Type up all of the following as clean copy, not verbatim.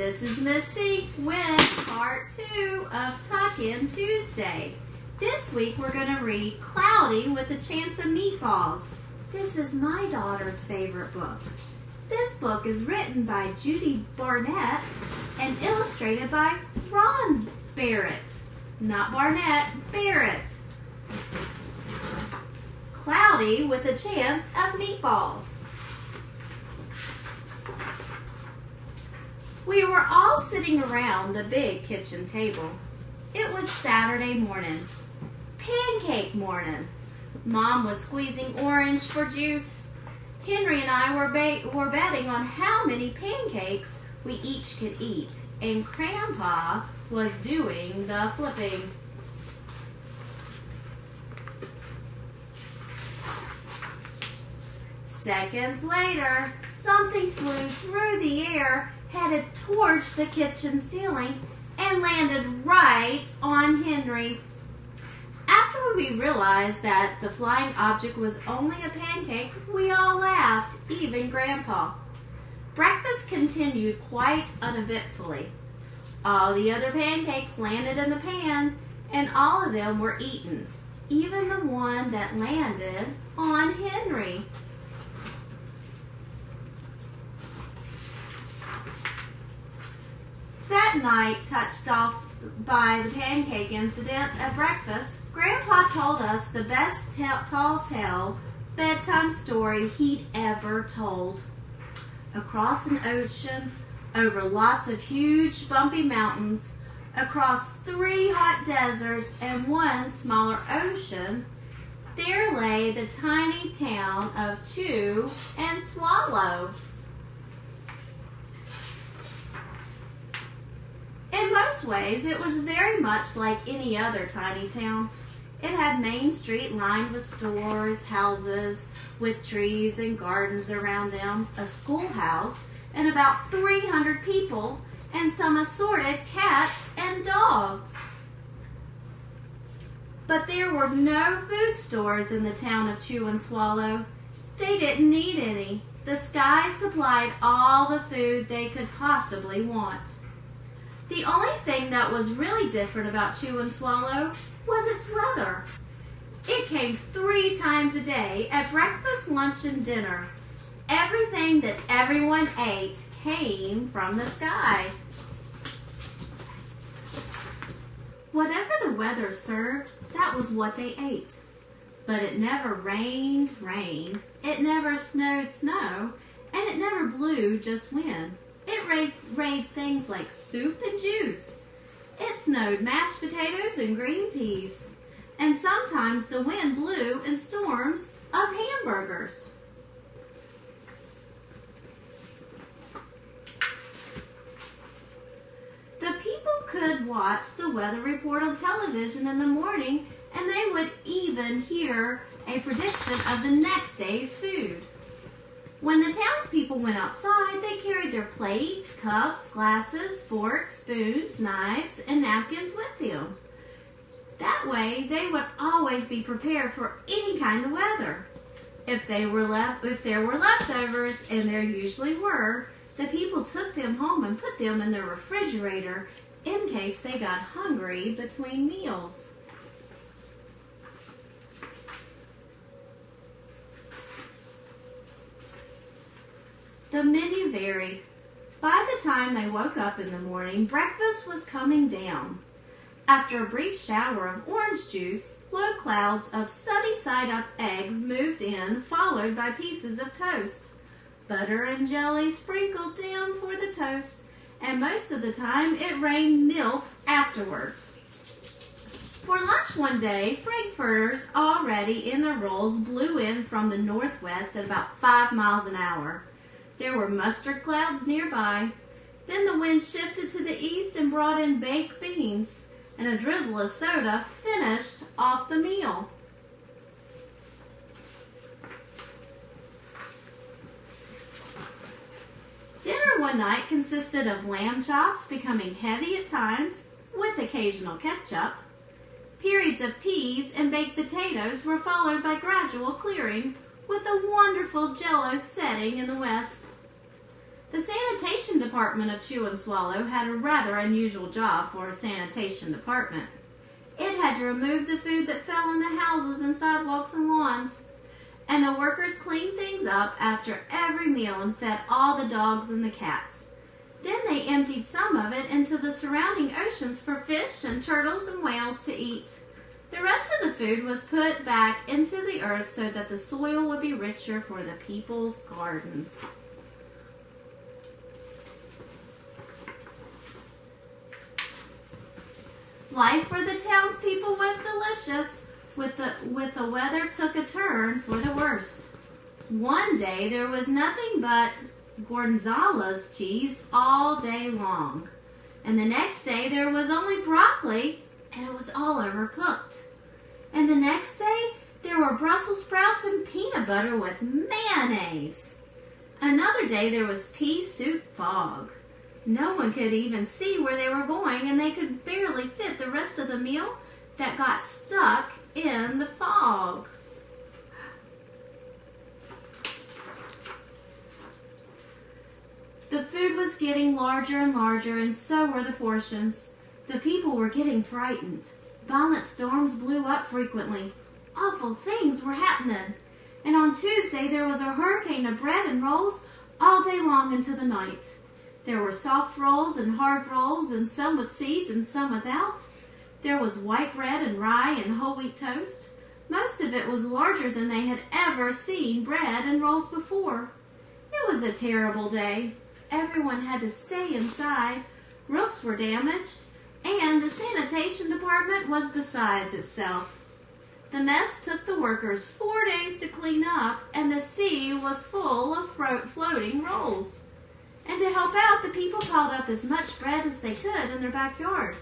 This is Miss C with part 2 of Tuck In Tuesday. This week we're going to read Cloudy with a Chance of Meatballs. This is my daughter's favorite book. This book is written by Judy Barnett and illustrated by Ron Barrett. Not Barnett, Barrett. Cloudy with a Chance of Meatballs. We were all sitting around the big kitchen table. It was Saturday morning, pancake morning. Mom was squeezing orange for juice. Henry and I were betting on how many pancakes we each could eat, and Grandpa was doing the flipping. Seconds later, something flew through the air, headed towards the kitchen ceiling, and landed right on Henry. After we realized that the flying object was only a pancake, we all laughed, even Grandpa. Breakfast continued quite uneventfully. All the other pancakes landed in the pan, and all of them were eaten, even the one that landed on Henry. That night, touched off by the pancake incident at breakfast, Grandpa told us the best tall tale bedtime story he'd ever told. Across an ocean, over lots of huge bumpy mountains, across 3 hot deserts and 1 smaller ocean, there lay the tiny town of Chew and Swallow. In most ways, it was very much like any other tiny town. It had Main Street lined with stores, houses with trees and gardens around them, a schoolhouse, and about 300 people, and some assorted cats and dogs. But there were no food stores in the town of Chew and Swallow. They didn't need any. The sky supplied all the food they could possibly want. The only thing that was really different about Chew and Swallow was its weather. It came 3 times a day at breakfast, lunch, and dinner. Everything that everyone ate came from the sky. Whatever the weather served, that was what they ate. But it never rained rain, it never snowed snow, and it never blew just wind. It rained things like soup and juice. It snowed mashed potatoes and green peas. And sometimes the wind blew in storms of hamburgers. The people could watch the weather report on television in the morning, and they would even hear a prediction of the next day's food. When the townspeople went outside, they carried their plates, cups, glasses, forks, spoons, knives, and napkins with them. That way, they would always be prepared for any kind of weather. If there were leftovers, and there usually were, the people took them home and put them in their refrigerator in case they got hungry between meals. The menu varied. By the time they woke up in the morning, breakfast was coming down. After a brief shower of orange juice, low clouds of sunny-side-up eggs moved in, followed by pieces of toast. Butter and jelly sprinkled down for the toast, and most of the time it rained milk afterwards. For lunch one day, frankfurters already in their rolls blew in from the northwest at about 5 miles an hour. There were mustard clouds nearby. Then the wind shifted to the east and brought in baked beans, and a drizzle of soda finished off the meal. Dinner one night consisted of lamb chops becoming heavy at times, with occasional ketchup. Periods of peas and baked potatoes were followed by gradual clearing, with a wonderful Jell-O setting in the west. The sanitation department of Chew and Swallow had a rather unusual job for a sanitation department. It had to remove the food that fell in the houses and sidewalks and lawns. And the workers cleaned things up after every meal and fed all the dogs and the cats. Then they emptied some of it into the surrounding oceans for fish and turtles and whales to eat. The rest of the food was put back into the earth so that the soil would be richer for the people's gardens. Life for the townspeople was delicious, with the weather took a turn for the worst. One day there was nothing but Gorgonzola's cheese all day long. And the next day there was only broccoli, and it was all overcooked. And the next day there were Brussels sprouts and peanut butter with mayonnaise. Another day there was pea soup fog. No one could even see where they were going, and they could barely fit the rest of the meal that got stuck in the fog. The food was getting larger and larger, and so were the portions. The people were getting frightened. Violent storms blew up frequently. Awful things were happening. And on Tuesday there was a hurricane of bread and rolls all day long into the night. There were soft rolls and hard rolls, and some with seeds and some without. There was white bread and rye and whole wheat toast. Most of it was larger than they had ever seen bread and rolls before. It was a terrible day. Everyone had to stay inside. Roofs were damaged, and the sanitation department was besides itself. The mess took the workers 4 days to clean up, and the sea was full of floating rolls. And to help out, the people piled up as much bread as they could in their backyard.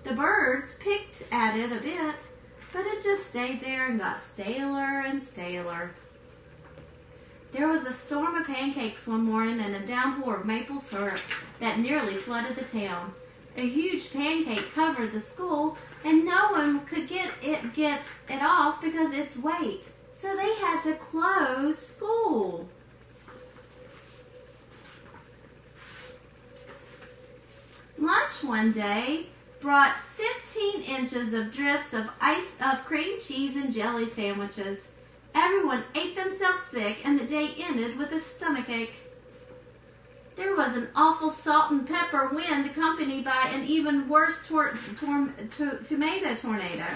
The birds picked at it a bit, but it just stayed there and got staler and staler. There was a storm of pancakes one morning and a downpour of maple syrup that nearly flooded the town. A huge pancake covered the school, and no one could get it off because of its weight. So they had to close school. Lunch one day brought 15 inches of drifts of cream cheese and jelly sandwiches. Everyone ate themselves sick, and the day ended with a stomachache. There was an awful salt and pepper wind accompanied by an even worse tomato tornado.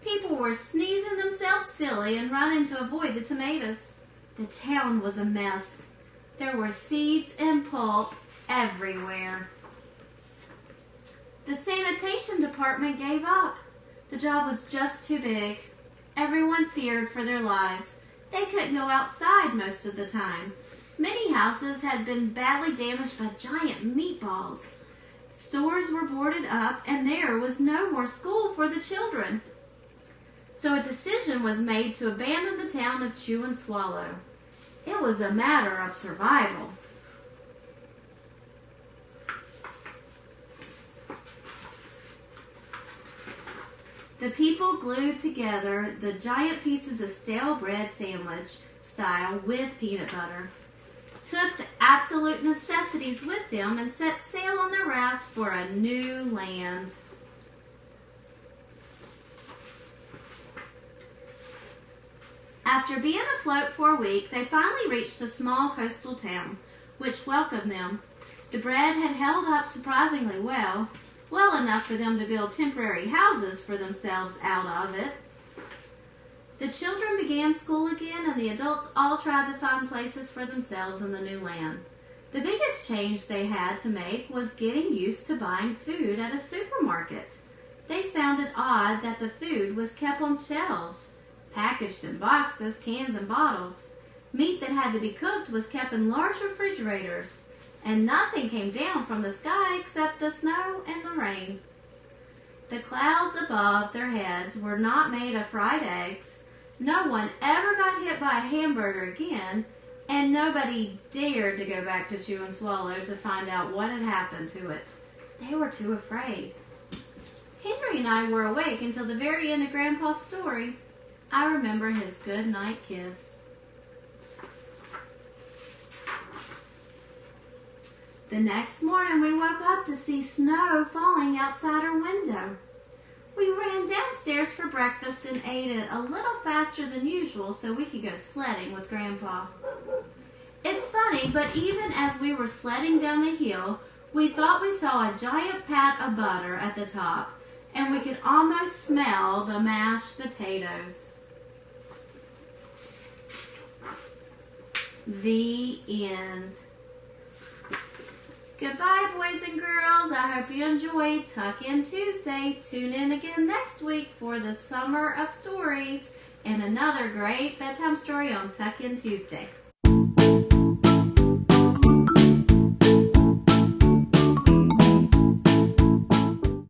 People were sneezing themselves silly and running to avoid the tomatoes. The town was a mess. There were seeds and pulp everywhere. The sanitation department gave up. The job was just too big. Everyone feared for their lives. They couldn't go outside most of the time. Many houses had been badly damaged by giant meatballs. Stores were boarded up, and there was no more school for the children. So a decision was made to abandon the town of Chew and Swallow. It was a matter of survival. The people glued together the giant pieces of stale bread sandwich style with peanut butter, took the absolute necessities with them, and set sail on their rafts for a new land. After being afloat for a week, they finally reached a small coastal town, which welcomed them. The bread had held up surprisingly well enough for them to build temporary houses for themselves out of it. The children began school again, and the adults all tried to find places for themselves in the new land. The biggest change they had to make was getting used to buying food at a supermarket. They found it odd that the food was kept on shelves, packaged in boxes, cans, and bottles. Meat that had to be cooked was kept in large refrigerators, and nothing came down from the sky except the snow and the rain. The clouds above their heads were not made of fried eggs. No one ever got hit by a hamburger again, and nobody dared to go back to Chew and Swallow to find out what had happened to it. They were too afraid. Henry and I were awake until the very end of Grandpa's story. I remember his good night kiss. The next morning we woke up to see snow falling outside our window. We ran downstairs for breakfast and ate it a little faster than usual so we could go sledding with Grandpa. It's funny, but even as we were sledding down the hill, we thought we saw a giant pat of butter at the top, and we could almost smell the mashed potatoes. The end. Goodbye, boys and girls. I hope you enjoyed Tuck In Tuesday. Tune in again next week for the Summer of Stories and another great bedtime story on Tuck In Tuesday.